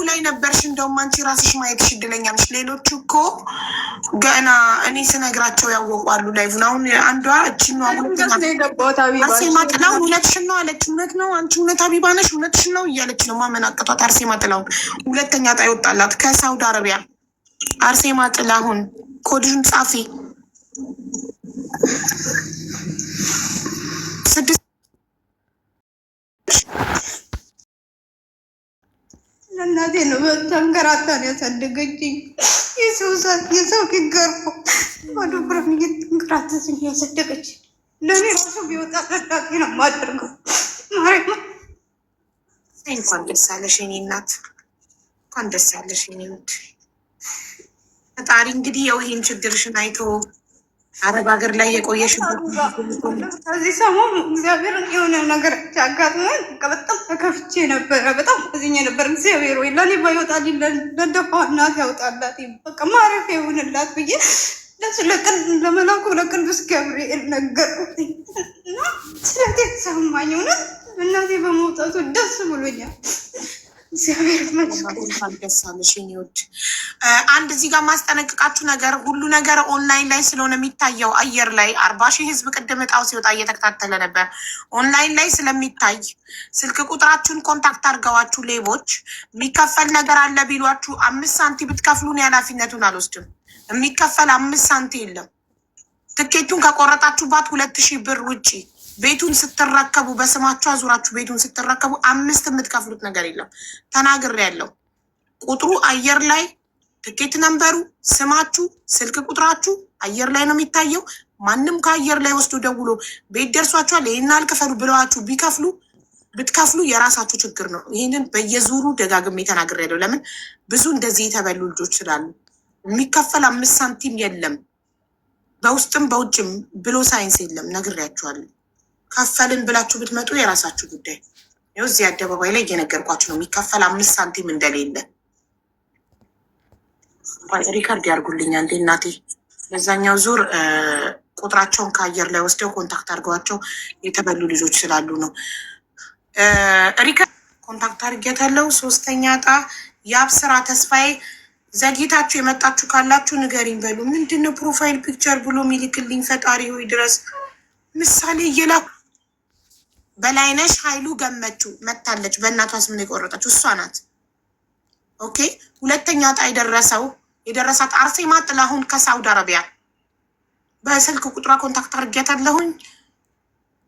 ላይ ነበርሽ። እንደውም አንቺ ራስሽ ማየትሽ እድለኛ ነሽ። ሌሎቹ እኮ ገና እኔ ስነግራቸው ያወቋሉ ላይቭን። አሁን አንዷ እችኛ አርሴማ ጥላሁን እውነትሽን ነው አለች። እውነት ነው አንቺ እውነት ሀቢባ ነሽ እውነትሽን ነው እያለች ነው ማመናቀቷት። አርሴማ ጥላሁን ሁለተኛ ዕጣ ይወጣላት ከሳውዲ አረቢያ። አርሴማ ጥላሁን ኮድሽን ጻፊ። እናቴ ነው ተንከራታን ያሳደገችኝ። የሰው ገርፎ ወደ ብረም እየተንከራተትን ያሳደገች። ለእኔ ራሱ ቢወጣ ለዳቴ ነው የማደርገው። ማርያም እንኳን ደስ አለሽ የኔ እናት፣ እንኳን ደስ አለሽ የኔ ውድ። ፈጣሪ እንግዲህ ያው ይህን ችግርሽን አይቶ አረብ ሀገር ላይ የቆየሽ ከዚህ ሰሞን እግዚአብሔር የሆነ ነገር ሲያጋጥመን በጣም ተከፍቼ ነበረ። በጣም ከዚኛ ነበር። እግዚአብሔር ወይ ለእኔ ባይወጣል ለደፋ እናት ያውጣላት፣ በቃ ማረፊያ ይሆንላት ብዬ ለመላኩ ለቅዱስ ገብርኤል ነገርኩኝ እና ስለተሰማኝ እውነት እናቴ በመውጣቱ ደስ ብሎኛል። እግዚአብሔር ይመስገን። ደስ አለሽ የኔ ውድ። አንድ እዚህ ጋር ማስጠነቅቃችሁ ነገር፣ ሁሉ ነገር ኦንላይን ላይ ስለሆነ የሚታየው አየር ላይ 40,000 ህዝብ ቅድም እጣው ሲወጣ እየተከታተለ ነበር። ኦንላይን ላይ ስለሚታይ ስልክ ቁጥራችሁን ኮንታክት አድርገዋችሁ ሌቦች የሚከፈል ነገር አለ ቢሏችሁ 5 ሳንቲም ብትከፍሉን ኃላፊነቱን አልወስድም። የሚከፈል 5 ሳንቲም የለም። ትኬቱን ከቆረጣችሁባት 2,000 ብር ውጪ ቤቱን ስትረከቡ በስማችሁ አዙራችሁ ቤቱን ስትረከቡ 5 የምትከፍሉት ነገር የለም። ተናግሬያለሁ። ቁጥሩ አየር ላይ ትኬት ነንበሩ፣ ስማችሁ፣ ስልክ ቁጥራችሁ አየር ላይ ነው የሚታየው። ማንም ከአየር ላይ ወስዶ ደውሎ ቤት ደርሷችኋል ይህን አልክፈሉ ብለዋችሁ ብትከፍሉ የራሳችሁ ችግር ነው። ይህንን በየዙሩ ደጋግሜ ተናግሬያለሁ። ለምን ብዙ እንደዚህ የተበሉ ልጆች ስላሉ የሚከፈል 5 ሳንቲም የለም። በውስጥም በውጭም ብሎ ሳይንስ የለም። ነግሬያችኋለሁ። ከፈልን ብላችሁ ብትመጡ የራሳችሁ ጉዳይ። ይኸው እዚህ አደባባይ ላይ እየነገርኳችሁ ነው። የሚከፈል 5 ሳንቲም እንደሌለ ሪካርድ ያርጉልኛ እንዴ እናቴ። በዛኛው ዙር ቁጥራቸውን ከአየር ላይ ወስደው ኮንታክት አድርገዋቸው የተበሉ ልጆች ስላሉ ነው። ሪካርድ ኮንታክት አድርጌያታለሁ። 3ኛ ዕጣ የአብስራ ተስፋዬ። ዘግይታችሁ የመጣችሁ ካላችሁ ንገሪኝ በሉ። ምንድነው ፕሮፋይል ፒክቸር ብሎ ሚልክልኝ? ፈጣሪ ሆይ ድረስ ምሳሌ እየላኩ በላይነሽ ኃይሉ ገመቹ መታለች። በእናቷ ስም ነው የቆረጠችው፣ እሷ ናት። ኦኬ። 2ኛ ዕጣ የደረሳት አርሴማ ጥላሁን ከሳውዲ አረቢያ። በስልክ ቁጥሯ ኮንታክት አድርጌያታለሁኝ።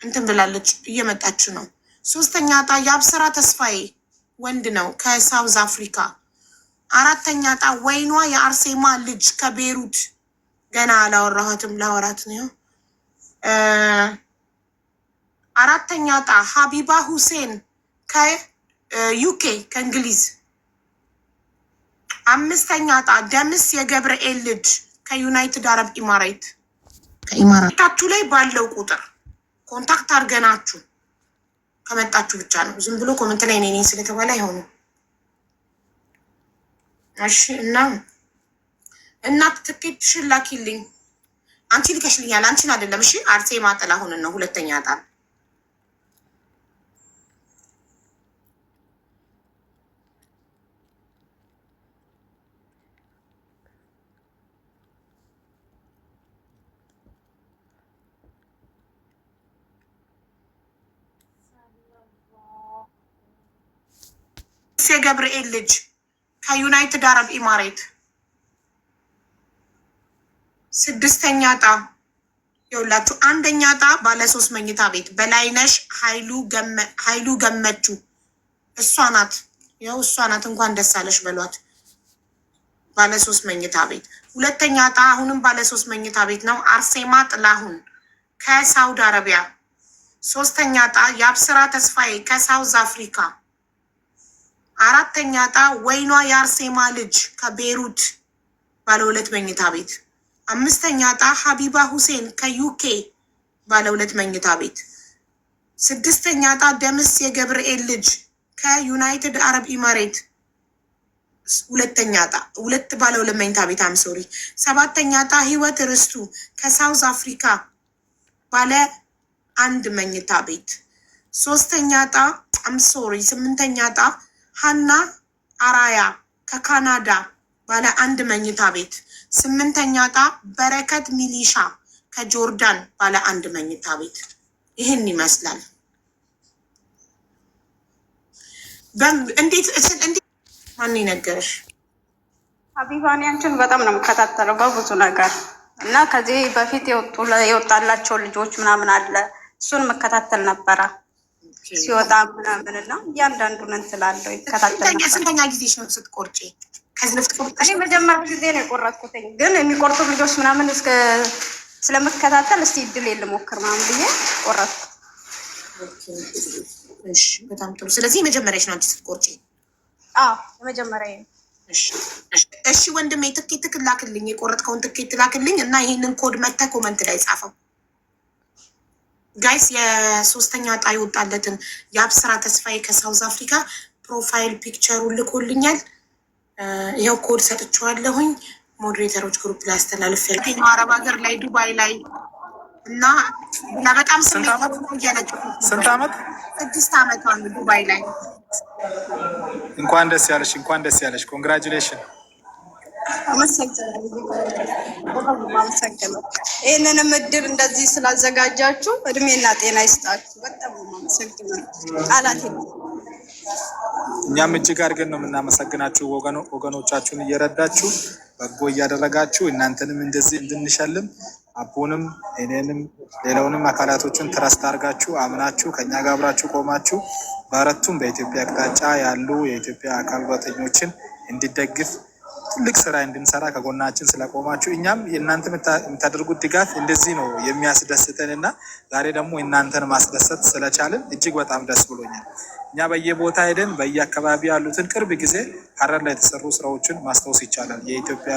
እንትን ብላለች፣ እየመጣች ነው። 3ኛ ዕጣ የአብስራ ተስፋዬ ወንድ ነው ከሳውዝ አፍሪካ። 4ኛ ዕጣ ወይኗ የአርሴማ ልጅ ከቤሩት። ገና አላወራኋትም፣ ላወራት ነው። 4ኛ ዕጣ ሀቢባ ሁሴን ከዩኬ ከእንግሊዝ። 5ኛ ዕጣ ደምስ የገብርኤል ልጅ ከዩናይትድ አረብ ኢማሬት። ከኢማራታችሁ ላይ ባለው ቁጥር ኮንታክት አድርገናችሁ ከመጣችሁ ብቻ ነው። ዝም ብሎ ኮመንት ላይ እኔ ስለተባለ አይሆንም። እሺ። እናት ትኬትሽን ላኪልኝ። አንቺ ልከሽልኛል፣ አንቺን አይደለም። እሺ። አርሴማ ጥላሁንን ነው 2ኛ ዕጣ። የገብርኤል ልጅ ከዩናይትድ አረብ ኢማሬት። 6ኛ ዕጣ የውላችሁ 1ኛ ዕጣ ባለ 3 መኝታ ቤት በላይነሽ ኃይሉ ገመቹ። እሷ ናት። ያው እሷ ናት። እንኳን ደስ አለሽ በሏት። ባለ 3 መኝታ ቤት። 2ኛ ዕጣ አሁንም ባለ 3 መኝታ ቤት ነው። አርሴማ ጥላሁን ከሳውዲ አረቢያ። 3ኛ ዕጣ የአብስራ ተስፋዬ ከሳውዝ አፍሪካ። 4ኛ ዕጣ ወይኗ የአርሴማ ልጅ ከቤሩት ባለ 2 መኝታ ቤት። 5ኛ ዕጣ ሀቢባ ሁሴን ከዩኬ ባለ 2 መኝታ ቤት። 6ኛ ዕጣ ደምስ የገብርኤል ልጅ ከዩናይትድ አረብ ኢማሬት 2ኛ ዕጣ 2 ባለ 2 መኝታ ቤት። አምሶሪ 7ኛ ዕጣ ህይወት ርስቱ ከሳውዝ አፍሪካ ባለ 1 መኝታ ቤት። 3ኛ ዕጣ አምሶሪ 8ኛ ዕጣ ሀና አራያ ከካናዳ ባለ 1 መኝታ ቤት። 8ኛ ዕጣ በረከት ሚሊሻ ከጆርዳን ባለ 1 መኝታ ቤት። ይህን ይመስላል። እንዴት ማን ነገረሽ? ሀቢባን አንቺን በጣም ነው የምከታተለው በብዙ ነገር እና ከዚህ በፊት የወጣላቸው ልጆች ምናምን አለ እሱን መከታተል ነበረ ሲወጣ ምናምን እና እያንዳንዱን እንትላለሁ ይከታተል ነበር። ስንተኛ ጊዜ ነው ስትቆርጪ? ከዚህ በፊት እኔ መጀመሪያ ጊዜ ነው የቆረጥኩትኝ፣ ግን የሚቆርጡ ልጆች ምናምን ስለምትከታተል እስቲ እድል ልሞክር ምናምን ብዬ ቆረጥኩ። እሺ በጣም ጥሩ። ስለዚህ የመጀመሪያሽ ነው አንቺ ስትቆርጪ? አዎ የመጀመሪያ ነው። እሺ ወንድሜ ትኬት ላክልኝ፣ የቆረጥከውን ትኬት ላክልኝ እና ይህንን ኮድ መተህ ኮመንት ላይ ጻፈው። ጋይስ የ3ኛ ዕጣ የወጣለትን የአብስራ ተስፋዬ ከሳውዝ አፍሪካ ፕሮፋይል ፒክቸሩን ልኮልኛል። ይኸው ኮድ ሰጥቼዋለሁኝ። ሞዴሬተሮች ግሩፕ ላይ አስተላልፍ አረብ ሀገር ላይ ዱባይ ላይ እና በጣም ስንት ዓመት? 6 ዓመቷ ነው ዱባይ ላይ። እንኳን ደስ ያለሽ፣ እንኳን ደስ ያለሽ። ኮንግራጁሌሽን። አመሰግናለሁ። ይህንንም እድል እንደዚህ ስላዘጋጃችሁ እድሜና ጤና ይስጣችሁ። በጣም አመሰግናለሁ። ቃላት እኛም እጅግ አድርገን ነው የምናመሰግናችሁ። ወገኖቻችሁን እየረዳችሁ በጎ እያደረጋችሁ እናንተንም እንደዚህ እንድንሸልም አቡንም እኔንም ሌላውንም አካላቶችን ትረስት አድርጋችሁ አምናችሁ ከኛ ጋር አብራችሁ ቆማችሁ በአራቱም በኢትዮጵያ አቅጣጫ ያሉ የኢትዮጵያ አካል ጉዳተኞችን እንዲደግፍ ትልቅ ስራ እንድንሰራ ከጎናችን ስለቆማችሁ እኛም የእናንተ የምታደርጉት ድጋፍ እንደዚህ ነው የሚያስደስተን እና ዛሬ ደግሞ እናንተን ማስደሰት ስለቻልን እጅግ በጣም ደስ ብሎኛል። እኛ በየቦታ ሄደን በየአካባቢ ያሉትን ቅርብ ጊዜ ሀረር ላይ የተሰሩ ስራዎችን ማስታወስ ይቻላል። የኢትዮጵያ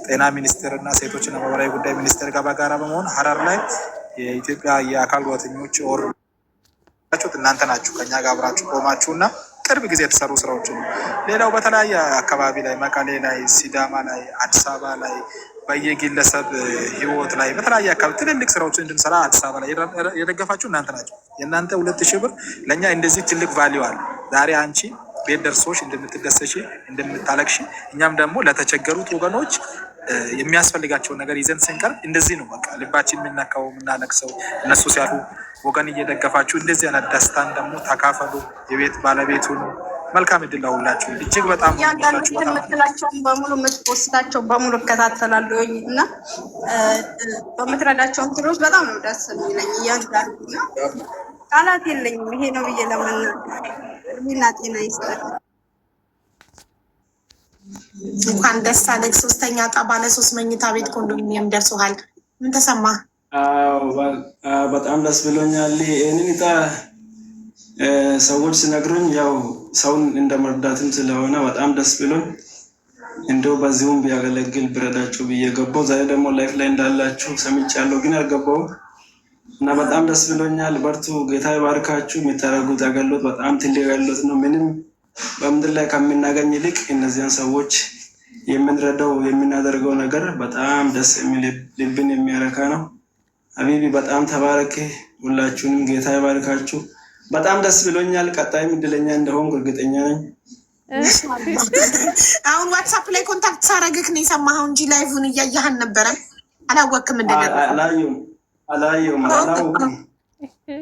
ጤና ሚኒስቴር እና ሴቶችና ማህበራዊ ጉዳይ ሚኒስቴር ጋር በጋራ በመሆን ሀረር ላይ የኢትዮጵያ የአካል ጉዳተኞች እናንተ ናችሁ ከኛ ጋር አብራችሁ ቆማችሁ እና ቅርብ ጊዜ የተሰሩ ስራዎችን ሌላው በተለያየ አካባቢ ላይ መቀሌ ላይ፣ ሲዳማ ላይ፣ አዲስ አበባ ላይ በየግለሰብ ህይወት ላይ በተለያየ አካባቢ ትልልቅ ስራዎችን እንድንሰራ አዲስ አበባ ላይ የደገፋችሁ እናንተ ናቸው። የእናንተ 2000 ብር ለእኛ እንደዚህ ትልቅ ቫሊዩ አለ። ዛሬ አንቺ ቤት ደርሶሽ እንደምትደሰሽ እንደምታለቅሽ፣ እኛም ደግሞ ለተቸገሩት ወገኖች የሚያስፈልጋቸውን ነገር ይዘን ስንቀርብ እንደዚህ ነው በቃ ልባችን የምናካው የምናለቅሰው። እነሱ ሲያሉ ወገን እየደገፋችሁ እንደዚህ አይነት ደስታን ደግሞ ተካፈሉ። የቤት ባለቤቱን መልካም እድል አውላችሁ። እጅግ በጣም የምትላቸውን በሙሉ የምትፖስታቸው በሙሉ እከታተላለሁ እና በምትረዳቸው እንትኖች በጣም ነው ደስ የሚለኝ። እያንዳንዱ ቃላት የለኝም ይሄ ነው ብዬ ለመናገር። እድሜና ጤና ይስጣል። እንኳን ደስ አለህ። 3ኛ ዕጣ ባለ 3 መኝታ ቤት ኮንዶሚኒየም ደርሶሃል። ምን ተሰማ? በጣም ደስ ብሎኛል። ይህንን ዕጣ ሰዎች ሲነግሩኝ ያው ሰውን እንደመርዳትም ስለሆነ በጣም ደስ ብሎኝ እንደው በዚሁም ቢያገለግል ብረዳችሁ ብዬ ገባሁ። ዛሬ ደግሞ ላይፍ ላይ እንዳላችሁ ሰምቻለሁ፣ ግን አልገባሁም እና በጣም ደስ ብሎኛል። በርቱ፣ ጌታ ይባርካችሁ። የምታደርጉት አገልግሎት በጣም ትልቅ አገልግሎት ነው። ምንም በምድር ላይ ከምናገኝ ይልቅ እነዚያን ሰዎች የምንረዳው የምናደርገው ነገር በጣም ደስ የሚል ልብን የሚያረካ ነው። ሀቢቢ በጣም ተባረክ። ሁላችሁንም ጌታ ይባርካችሁ። በጣም ደስ ብሎኛል። ቀጣይም እድለኛ እንደሆንኩ እርግጠኛ ነኝ። አሁን ዋትሳፕ ላይ ኮንታክት ሳረግክ ነው የሰማኸው እንጂ ላይቭን እያየህን ነበረ። አላወቅም እንደገና አላየሁም።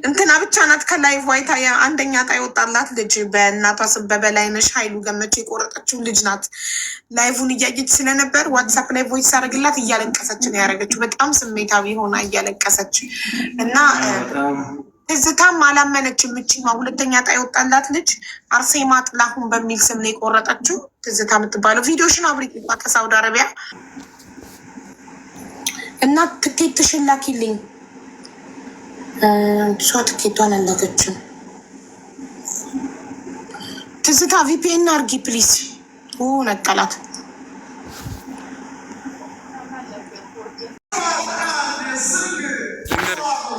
እንትና ብቻ ናት ከላይቭ ዋይታ 1ኛ ዕጣ የወጣላት ልጅ በእናቷ ስም በበላይነሽ ኃይሉ ገመች የቆረጠችው ልጅ ናት። ላይቭን እያየች ስለነበር ዋትሳፕ ላይ ቮይስ አደረግላት እያለቀሰች ነው ያደረገችው። በጣም ስሜታዊ ሆና እያለቀሰች እና ትዝታም አላመነችም። እችማ 2ኛ ዕጣ የወጣላት ልጅ አርሴማ ጥላሁን በሚል ስም ነው የቆረጠችው። ትዝታ የምትባለው ቪዲዮሽን አብሪ ከሳውዲ አረቢያ እና ትኬትሽን ላኪልኝ። እሷ ትኬቷን አላከችም። ትዝታ ቪፒኤን አርጊ ፕሊዝ። ነቀላት።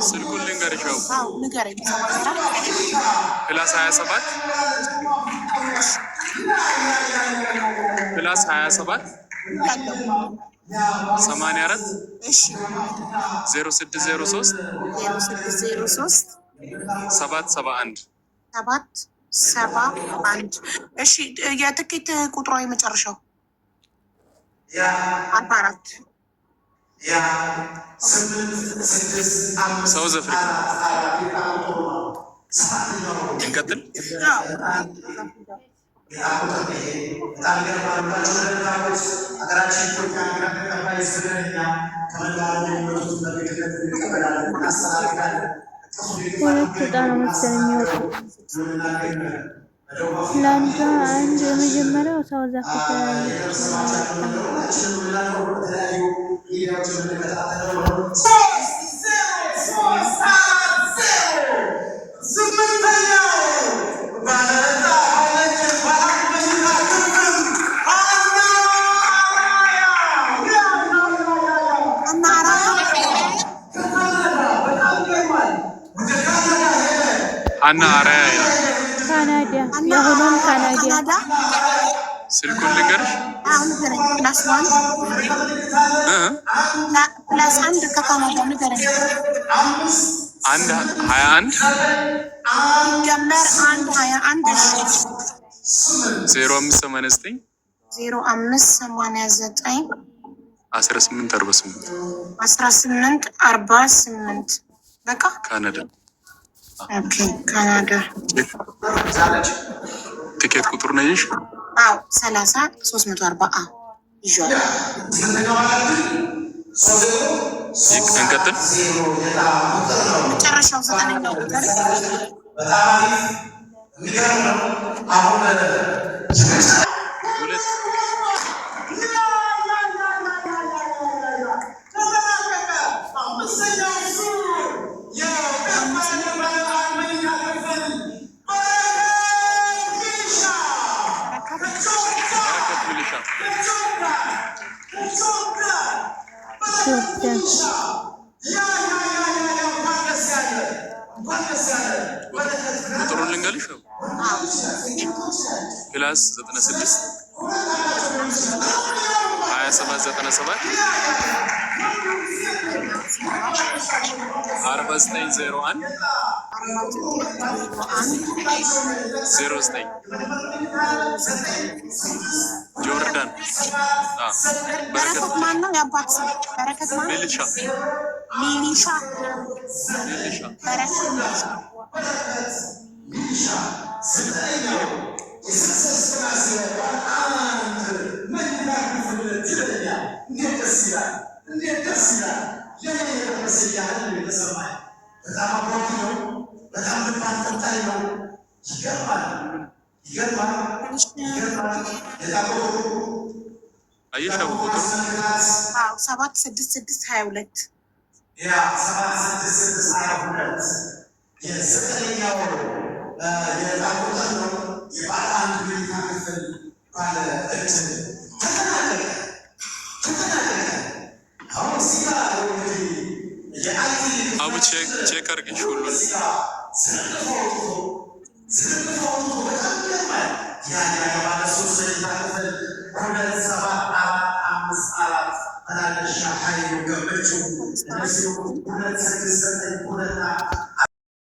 ስልኩን ልንገርሽ። ንገረኝ። ፕላስ 27 84 0603 771 71 እሺ የትኬት ቁጥሯ የመጨረሻው 44 ሳውዝ አፍሪካ እንቀጥል። ሁለት ዕጣ ነው መሰለኝ የሚወጣው። ለአንዷ አንድ የመጀመሪያው ሳውዝ አፍሪካ ያለች አና አራያ ካናዳ የሆነም ካናዳ ስልኩን ልንገርሽ። አሁን ገረኝ ፕላስ አንድ ከካናዳ ንገረኝ። 21 ሲጀመር 21 0589 0589 1848 በቃ ካናዳ። ኦኬ ካናዳ ቲኬት ቁጥር ነይሽ? አዎ 30 340 ይዟል። እንቀጥል። መጨረሻው 9ኛው ቁጥር ቁጥሩን ልንገርሽ? ፕላስ 96 2797 4901 09 ጆርዳን በረከት ማን ነው? የአባት ስም በረከት ማን? ሊሊሻ ሊሊሻ በረከት አየሽ ቁጥሩ 7622 አቡ ቼክ አድርገሽ ሁሉን Thank you.